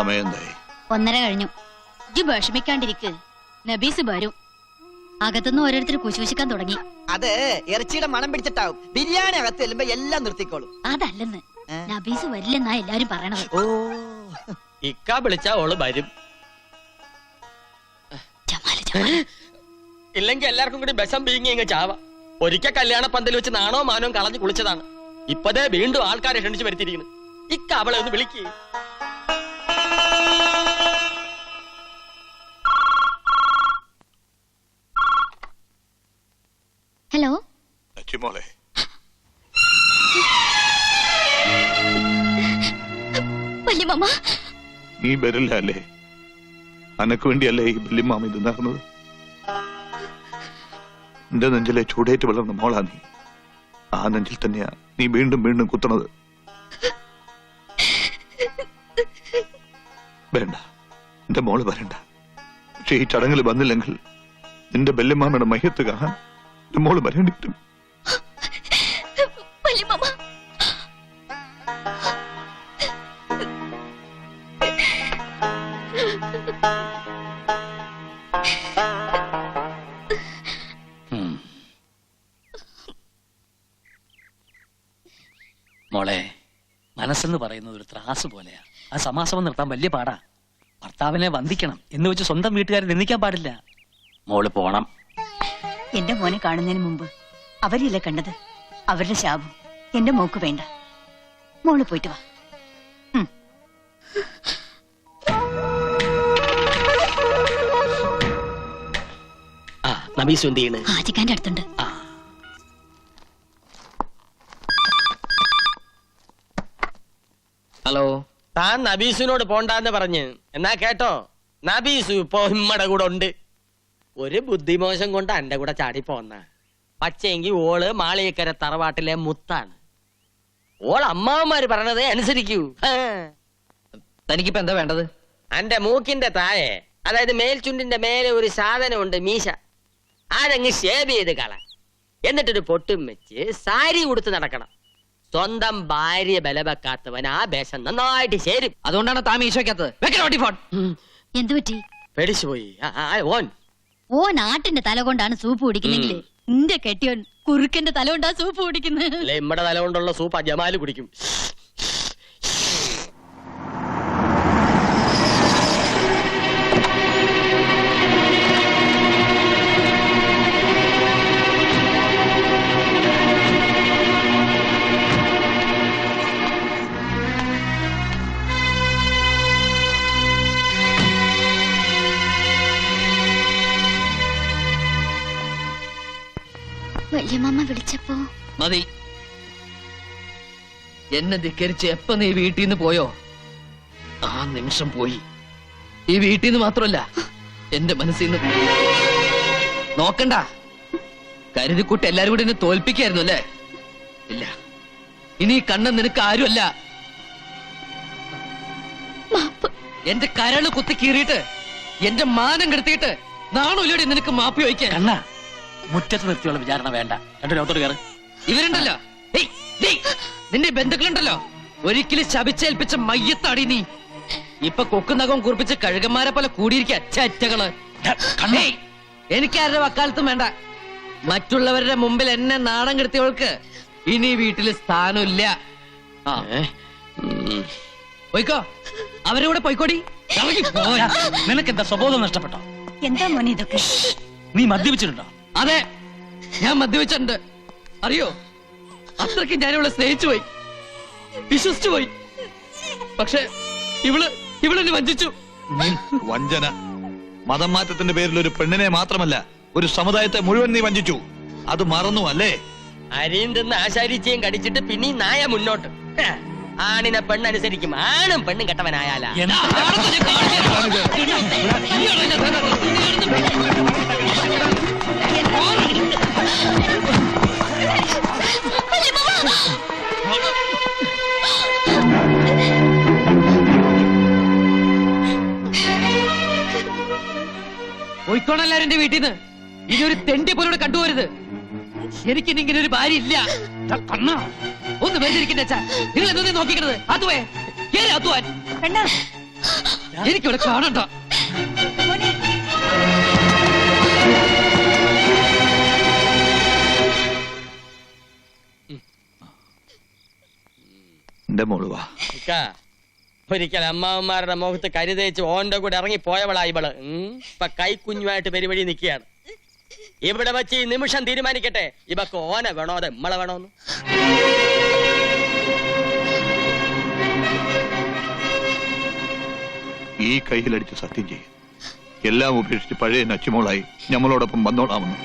സമയം 1:30 കഴിഞ്ഞു. ഇജ്ജ് വിഷമിക്കാണ്ടിരിക്ക്, നബീസ് വരും. അകത്തുനിന്ന് ഓരോരുത്തർ കുശുകുശിക്കാൻ തുടങ്ങി. അത് ഇറച്ചിയുടെ മണം പിടിച്ചിട്ടാവും. ബിരിയാണി അകത്ത് ചെല്ലുമ്പോ എല്ലാം നിർത്തിക്കോളും. അതല്ലെന്ന്, നബീസ് വരില്ലെന്നാ എല്ലാരും പറയണത്. ഓ, ഇക്ക വിളിച്ചാ ഓള് വരും. ഇല്ലെങ്കിൽ എല്ലാവർക്കും കൂടി ബസം പീങ്ങി ഇങ്ങ് ചാവ. ഒരിക്കൽ കല്യാണ പന്തൽ വെച്ച് നാണോ മാനോ കളഞ്ഞു കുളിച്ചതാണ്. ഇപ്പതേ വീണ്ടും ആൾക്കാരെ ക്ഷണിച്ചു വരുത്തിയിരിക്കുന്നു. ഇക്ക അവളെ ഒന്ന് വിളിക്ക്. ഹലോ മോളെ, വല്യമ്മ. നീ വരില്ല അല്ലേ? അനക്ക് വേണ്ടിയല്ലേ ഈ വല്യമ്മാമ ഇത് നടന്നത്? എന്റെ നെഞ്ചിലെ ചൂടേറ്റ് വളർന്ന മോളാ നീ. ആ നെഞ്ചിൽ തന്നെയാ നീ വീണ്ടും വീണ്ടും കുത്തണത്. വേണ്ട, എന്റെ മോള് വരണ്ട. പക്ഷെ ഈ ചടങ്ങിൽ വന്നില്ലെങ്കിൽ നിന്റെ വല്യമ്മാമയുടെ മയ്യത്ത് കാണാൻ എന്റെ മോള് വരേണ്ടി വരും. മോളെ, മനസ്സെന്ന് പറയുന്നത് ഒരു ത്രാസ് പോലെയാ. ആ സമാസമം നിർത്താൻ വലിയ പാടാ. ഭർത്താവിനെ വന്ദിക്കണം എന്ന് വെച്ച് സ്വന്തം വീട്ടുകാരെ നിന്ദിക്കാൻ പാടില്ല. മോള് പോണം. എന്റെ മോനെ കാണുന്നതിന് മുമ്പ് അവരില്ലേ കണ്ടത്? അവരുടെ ശാപം എന്റെ മോക്ക് വേണ്ട. മോള് പോയിട്ട് വാ. നബീസ് എന്ത് ചെയ്യണ്? ഹാജിക്കാന്റെ അടുത്തുണ്ട്. ഹലോ. താൻ നബീസിനോട് പോണ്ടാന്ന് പറഞ്ഞ് എന്നാ കേട്ടോ, നബീസു ഇപ്പൊ ഇമ്മടെ കൂടെ ഉണ്ട്. ഒരു ബുദ്ധിമോശം കൊണ്ട് എന്റെ കൂടെ ചാടി പോന്ന. പക്ഷേങ്കി ഓള് മാളിയക്കര തറവാട്ടിലെ മുത്താണ്. ഓൾ അമ്മാവന്മാര് പറഞ്ഞതേ അനുസരിക്കൂ. തനിക്കിപ്പോ എന്താ വേണ്ടത്? എന്റെ മൂക്കിന്റെ താഴെ, അതായത് മേൽചുണ്ടിന്റെ മേലെ ഒരു സാധനമുണ്ട്, മീശ. അതങ്ങ് ഷേവ് ചെയ്ത് കള. എന്നിട്ടൊരു പൊട്ടും വെച്ച് സാരി ഉടുത്ത് നടക്കണം. സ്വന്തം ഭാര്യ ബലവെക്കാത്തവൻ ആ വേഷം നന്നായിട്ട് ചേരും. അതുകൊണ്ടാണ് താൻ മീശ വെക്കാത്തത്. എന്തു പറ്റി? പേടിച്ചു പോയി. ഓ നാട്ടിന്റെ തല കൊണ്ടാണ് സൂപ്പ് കുടിക്കുന്നെങ്കിൽ നിന്റെ കെട്ടിയോൻ കുറുക്കന്റെ തല കൊണ്ടാ സൂപ്പ് കുടിക്കുന്നത്. അല്ലെ, ഇമ്മടെ തല കൊണ്ടുള്ള സൂപ്പ് ജമാല് കുടിക്കും. വല്യമ്മ വിളിച്ചപ്പോ മതി. എന്നെ ധിക്കരിച്ച് എപ്പ നീ വീട്ടിൽ നിന്ന് പോയോ ആ നിമിഷം പോയി. ഈ വീട്ടിൽ നിന്ന് മാത്രമല്ല, എന്റെ മനസ്സിൽ നിന്ന്. നോക്കണ്ട, കരുതിക്കൂട്ട് എല്ലാരും കൂടി എന്നെ തോൽപ്പിക്കായിരുന്നു അല്ലേ? ഇല്ല, ഇനി ഈ കണ്ണൻ നിനക്ക് ആരുമല്ല. എന്റെ കരള് കുത്തി കീറിയിട്ട് എന്റെ മാനം കെടുത്തിയിട്ട് നാണുല്ലോടെ നിനക്ക് മാപ്പി ചോദിക്കാൻ. കണ്ണ, മുറ്റത്ത് നിർത്തിയുള്ള വിചാരണ വേണ്ട. രണ്ടു ലോകത്തോട് കയറ്. ഇവരുണ്ടല്ലോ, നിന്റെ ബന്ധുക്കളുണ്ടല്ലോ, ഒരിക്കലും ശപിച്ചേൽപ്പിച്ച മയ്യത്താടി നീ. ഇപ്പൊ കൊക്കുന്നകം കുറിപ്പിച്ച് കഴുകന്മാരെ പോലെ കൂടിയിരിക്കുക ചറ്റകള്. എനിക്കാരുടെ വക്കാലത്തും വേണ്ട. മറ്റുള്ളവരുടെ മുമ്പിൽ എന്നെ നാണം കെടുത്തിയവൾക്ക് ഇനി വീട്ടില് സ്ഥാനമില്ല. പോയിക്കോ, അവരുടെ കൂടെ പോയിക്കോടി. നിനക്കെന്താ സ്വബോധം നഷ്ടപ്പെട്ടോ? എന്താ മോനെ ഇതൊക്കെ? നീ മദ്യപിച്ചിട്ടുണ്ടോ? അതെ, ഞാൻ മദ്യപിച്ചിട്ടുണ്ട്. അറിയോ, അത്രയ്ക്ക് ഞാനിവളെ സ്നേഹിച്ചു പോയി, വിശ്വസിച്ചു പോയി. പക്ഷെ ഇവളെന്നെ വഞ്ചിച്ചു. വഞ്ചന, മതം മാറ്റത്തിന്റെ പേരിൽ ഒരു പെണ്ണിനെ മാത്രമല്ല ഒരു സമുദായത്തെ മുഴുവൻ നീ വഞ്ചിച്ചു. അത് മറന്നു അല്ലേ? അരിയും തിന്ന് ആശാരിച്ചയും കടിച്ചിട്ട് പിന്നെ നായ മുന്നോട്ട്. ആണിനെ പെണ്ണനുസരിക്കും. ആണും പെണ്ണും കെട്ടവനായാലാ. പോയിക്കോണെല്ലാരും എന്റെ വീട്ടിൽ നിന്ന്. ഇനി ഒരു തെണ്ടി പോലും കണ്ടുപോരുത്. എനിക്കിനി ഇങ്ങനെ ഒരു ഭാര്യ ഇല്ല. ഒന്ന് വേദിരിക്കണ്ട. നിങ്ങൾ എന്താ നോക്കിക്കണത്? അതുവേ അതുവാൻ എനിക്കിവിടെ കാണണ്ട. എന്റെ മോള് വാ. ഒരിക്കൽ അമ്മാവന്മാരുടെ മുഖത്ത് കരുതേച്ച് ഓന്റെ കൂടെ ഇറങ്ങി പോയവളാ ഇവള്. ഇപ്പൊ കൈക്കുഞ്ഞുമായിട്ട് പെരുവഴി നിൽക്കുകയാണ്. ഇവിടെ വെച്ച് ഈ നിമിഷം തീരുമാനിക്കട്ടെ, ഇവക്ക് ഓനെ വേണോ അതെ നമ്മളെ വേണോന്ന്. ഈ കയ്യിലടിച്ച് സത്യം ചെയ്യും, എല്ലാം ഉപേക്ഷിച്ച് പഴയ നച്ചുമോളായി ഞമ്മളോടൊപ്പം വന്നോളാമെന്ന്.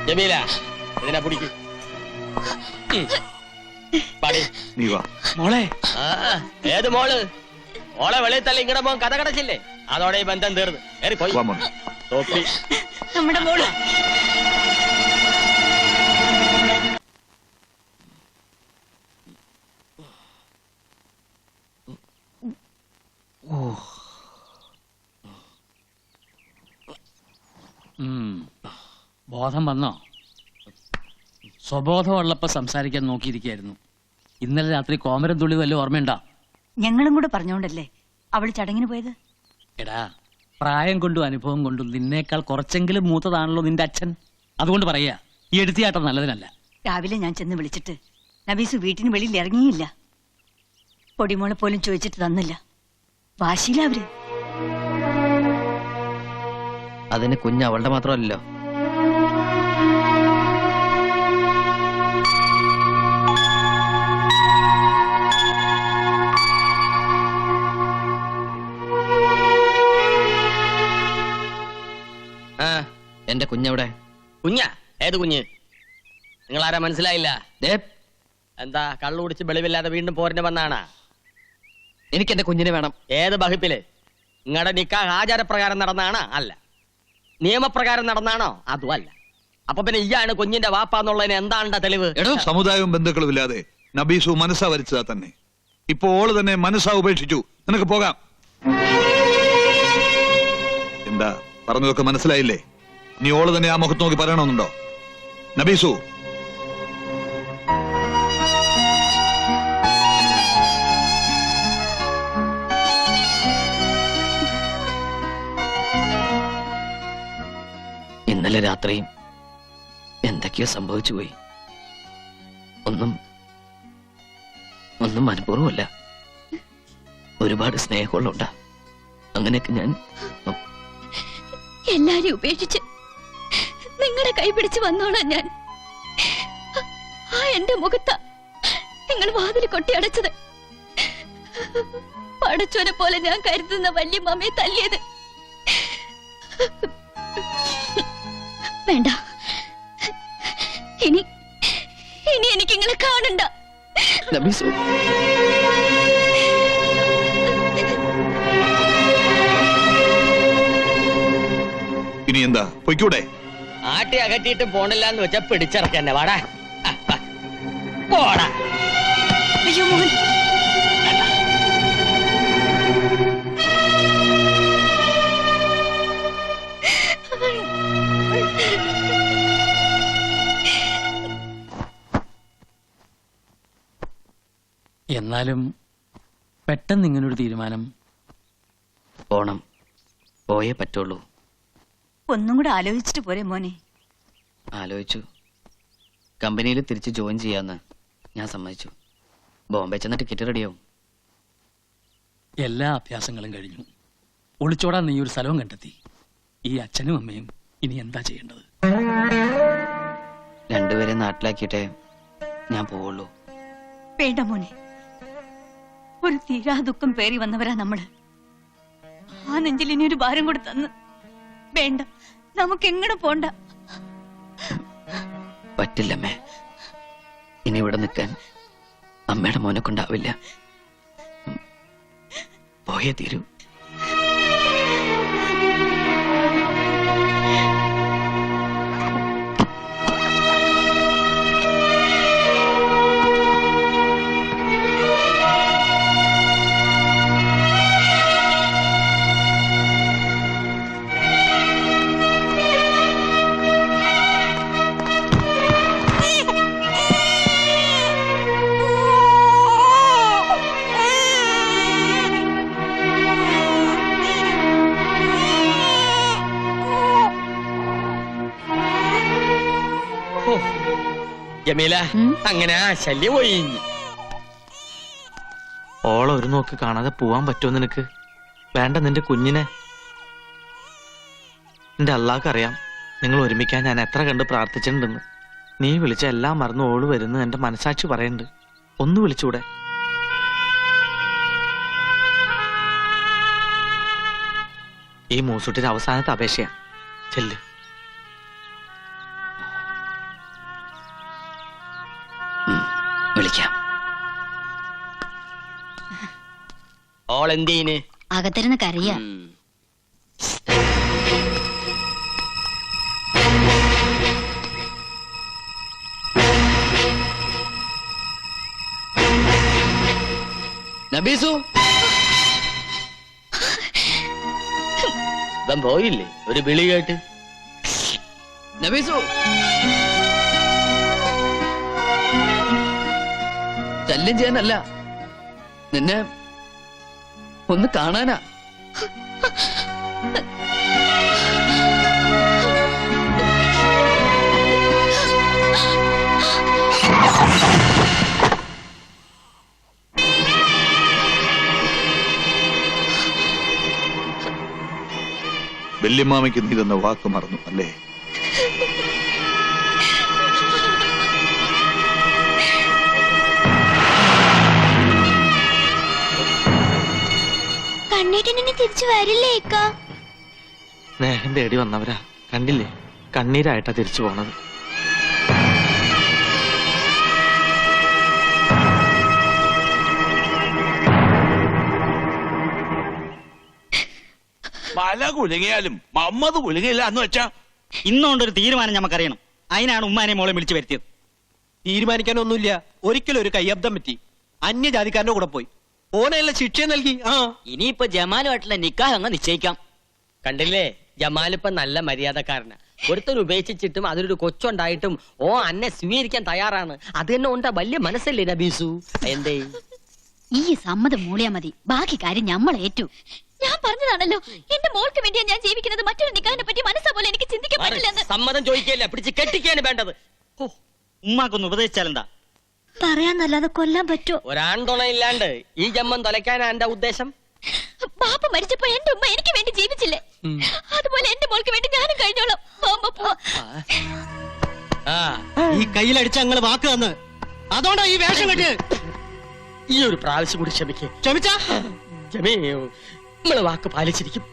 ജമീല ഇതിനെ പിടിക്ക്. നീ വാ മോളെ. ഏത് മോള്? ഓളെ വെളിയിൽ തള്ളി ഇങ്ങടെ മോൻ കഥ കടച്ചില്ലേ, അതോടെ ഈ ബന്ധം തീർന്ന്. ഏറി പോയി വാ മോനെ. തോപ്പി. നമ്മുടെ മോള്. ബോധം വന്നോ? സ്വബോധമുള്ളപ്പോ സംസാരിക്കാൻ നോക്കിയിരിക്കായിരുന്നു. ഇന്നലെ രാത്രി കോമരം തുള്ളി വല്ല ഓർമ്മയുണ്ടോ? ഞങ്ങളും കൂടെ പറഞ്ഞോണ്ടല്ലേ അവള് ചടങ്ങിന് പോയത്. എടാ, പ്രായം കൊണ്ടും അനുഭവം കൊണ്ടും നിന്നേക്കാൾ കുറച്ചെങ്കിലും മൂത്തതാണല്ലോ നിന്റെ അച്ഛൻ. അതുകൊണ്ട് പറയാ, ഈ എടുത്തിയാട്ടം നല്ലതിനല്ല. രാവിലെ ഞാൻ ചെന്ന് വിളിച്ചിട്ട് നബീസ് വീട്ടിന് വെളിയിൽ ഇറങ്ങിയില്ല. പൊടിമോളെ പോലും ചോദിച്ചിട്ട് തന്നില്ല. വാശിയില്ല അവര്. അതിന് കുഞ്ഞ് അവളുടെ മാത്രമല്ലല്ലോ. എന്റെ കുഞ്ഞെവിടെ? കുഞ്ഞ? ഏത് കുഞ്ഞ്? നിങ്ങളാരാ മനസ്സിലായില്ല? എന്താ കള്ളു കുടിച്ച് വെളിവില്ലാതെ വീണ്ടും പോരിന് വന്നാണ്? എനിക്ക് എന്റെ കുഞ്ഞിനെ വേണം. ഏത് ബഹിപ്പില്? നിങ്ങളുടെ നിക്കാഹ് ആചാരപ്രകാരം നടന്നാണോ? അല്ല. നിയമപ്രകാരം നടന്നാണോ? അതും അല്ല. അപ്പൊ പിന്നെ ഇയാണ് കുഞ്ഞിന്റെ വാപ്പാന്നുള്ളതിന് എന്താണ് തെളിവ്? സമുദായവും ബന്ധുക്കളും ഇല്ലാതെ നബീസു മനസ്സാ വരച്ചതാ തന്നെ. ഇപ്പൊ ഓള് തന്നെ മനസ്സാ ഉപേക്ഷിച്ചു. നിനക്ക് പോകാം. എന്താ പറഞ്ഞതൊക്കെ മനസ്സിലായില്ലേ? നീ ഓള് തന്നെ ആ മുഖത്ത് നോക്കി പറയണമെന്നുണ്ടോ? നബീസു, ഇന്നലെ രാത്രിയും എന്തൊക്കെയോ സംഭവിച്ചു പോയി. ഒന്നും മനഃപൂർവ്വമല്ല. ഒരുപാട് സ്നേഹമുള്ള അങ്ങനെയൊക്കെ ഞാൻ എല്ലാരും ഉപേക്ഷിച്ച് നിങ്ങളുടെ കൈ പിടിച്ച് വന്നോളാം ഞാൻ. ആ എന്റെ മുഖത്താ നിങ്ങൾ വാതില് കൊട്ടിയടച്ചത്. പടച്ചോനെ പോലെ ഞാൻ കരുതുന്ന വല്യമ്മയെ തല്ലിയത്. വേണ്ട, ഇനി എനിക്ക് നിങ്ങളെ കാണണ്ട. ഇനി എന്താ പൊയ്ക്കൂടെ? ആട്ടി അകറ്റിയിട്ട് പോണില്ലാന്ന് വെച്ചാ പിടിച്ചിറക്കന്നെ. വാടാ പോടാ. അയ്യോ മോഹൻ. എന്നാലും പെട്ടെന്ന് ഇങ്ങനൊരു തീരുമാനം? പോണം, പോയേ പറ്റുള്ളൂ. ഒന്നും കൂടെ ആലോചിച്ചിട്ട് പോരെ മോനെ? ആലോചിച്ചു. കമ്പനിയിൽ തിരിച്ച് ജോയിൻ ചെയ്യാന്ന് ഞാൻ സമ്മതിച്ചു. ബോംബെ ചെന്ന ടിക്കറ്റ് റെഡിയാവും. എല്ലാ അഭ്യാസങ്ങളും കഴിഞ്ഞു. ഒളിച്ചോടാൻ നീ ഒരു സ്ഥലവും കണ്ടെത്തി. ഈ അച്ഛനും അമ്മയും ഇനി എന്താ ചെയ്യേണ്ടത്? രണ്ടുപേരെ നാട്ടിലാക്കിയിട്ടേ ഞാൻ പോവുള്ളൂ. വേണ്ട മോനെ, ഒരു തീരാ ദുഃഖം പേറി വന്നവരാ നമ്മള്. ആ നെഞ്ചിൽ ഇനി ഒരു ഭാരം കൂടെ തന്ന്. വേണ്ട, നമുക്ക് എങ്ങനെ പോണ്ട. പറ്റില്ലമ്മേ, ഇനി ഇവിടെ നിൽക്കാൻ അമ്മയുടെ മോനെ കൊണ്ടാവില്ല. പോയേ തീരൂ. ജമീല അങ്ങനെ ആ ശല്യം പോയി. ഓളെ ഒരു നോക്ക് കാണാതെ പോവാൻ പറ്റുമോ നിനക്ക്? വേണ്ട, നിന്റെ കുഞ്ഞിനെ. എന്റെ അള്ളാഹ്ക്കറിയാം നിങ്ങൾ ഒരുമിക്കാൻ ഞാൻ എത്ര കണ്ട് പ്രാർത്ഥിച്ചിട്ടുണ്ടെന്ന്. നീ വിളിച്ച എല്ലാം മറന്നു ഓള് വരുന്നു എന്റെ മനസാക്ഷി പറയുന്നുണ്ട്. ഒന്ന് വിളിച്ചൂടെ? ഈ മൂസൂട്ടിന്റെ അവസാനത്തെ അപേക്ഷയാ. ചെല്ല്. വിളിക്കാം. ഓളെന്തീന് അകത്തിരുന്ന് കരയാ. നബീസു, ഇവൻ പോയില്ലേ ഒരു വിളി കേട്ട്? നബീസു, ശല്യം ചെയ്യാനല്ല, നിന്നെ ഒന്ന് കാണാനാ. വല്യമ്മാമയ്ക്ക് നീ തന്ന വാക്ക് മറന്നു അല്ലേ? കണ്ണീട്ടിനെ തിരിച്ചു വരില്ലേ? സ്നേഹം തേടി വന്നവരാ, കണ്ടില്ലേ? കണ്ണീരായിട്ടാ തിരിച്ചു പോണത്. പല കുലുങ്ങിയാലും മമ്മത് കുലുങ്ങിയില്ല എന്ന് വെച്ചാ ഇന്നുകൊണ്ടൊരു തീരുമാനം നമുക്കറിയണം. അതിനാണ് ഉമ്മാനെ മോളെ വിളിച്ചു വരുത്തിയത്. തീരുമാനിക്കാനൊന്നുമില്ല. ഒരിക്കലും ഒരു കയ്യബ്ദം പറ്റി. അന്യജാതിക്കാരന്റെ കൂടെ പോയി ഓനെല്ലാം ശിക്ഷ നൽകി. ഇനിയിപ്പോ ജമാലുമായിട്ടുള്ള നിക്കാഹ് അങ്ങ് നിശ്ചയിക്കാം. കണ്ടില്ലേ, ജമാലിപ്പ നല്ല മര്യാദക്കാരനാ. ഒരുത്തൻ ഉപേക്ഷിച്ചിട്ടും അതിലൊരു കൊച്ചുണ്ടായിട്ടും ഓ അന്നെ സ്വീകരിക്കാൻ തയ്യാറാണ്. അത് തന്നെ ഉണ്ടാ വലിയ മനസ്സല്ലേ നബീസു? എന്തേ ഈ സമ്മതം മൂളിയാ മതി, ബാക്കി കാര്യം നമ്മൾ ഏറ്റു. ഞാൻ പറഞ്ഞതാണല്ലോ, എന്റെ മോൾക്ക് വേണ്ടിയാ ഞാൻ ജീവിക്കുന്നത്. മറ്റൊരു നിക്കാഹിനെ പറ്റി മനസ്സാ പോലെ എനിക്ക് ചിന്തിക്കാൻ പറ്റില്ലെന്ന്. സമ്മതം ചോദിക്കല്ല, പിടിച്ച് കെട്ടിക്കാണ് വേണ്ടത്. ഉമ്മാക്കൊന്ന് ഉപദേശിച്ചാലെന്താ? പറയാന്നല്ലാതെ കൊല്ലാൻ പറ്റുമോ? ഒരാൺതുണയില്ലാണ്ട് ഈ ജമ്മം തൊലയ്ക്കാനാ എന്റെ ഉദ്ദേശം. പാപ്പ മരിച്ചപ്പോ എന്റെ ഉമ്മ എനിക്ക് വേണ്ടി ജീവിച്ചില്ലേ? അതുപോലെ എന്റെ മോൾക്ക് വേണ്ടി ഞാനും കഴിഞ്ഞോളാം. ഈ കയ്യിലടിച്ച ഞങ്ങള് വാക്ക് തന്ന്, അതുകൊണ്ടാ ഈ വേഷം കെട്ട്. ഈ ഒരു പ്രാവശ്യം കൂടി ക്ഷമിക്കേ. ക്ഷമിച്ചാ ജമീ, നമ്മള് വാക്ക് പാലിച്ചിരിക്കും.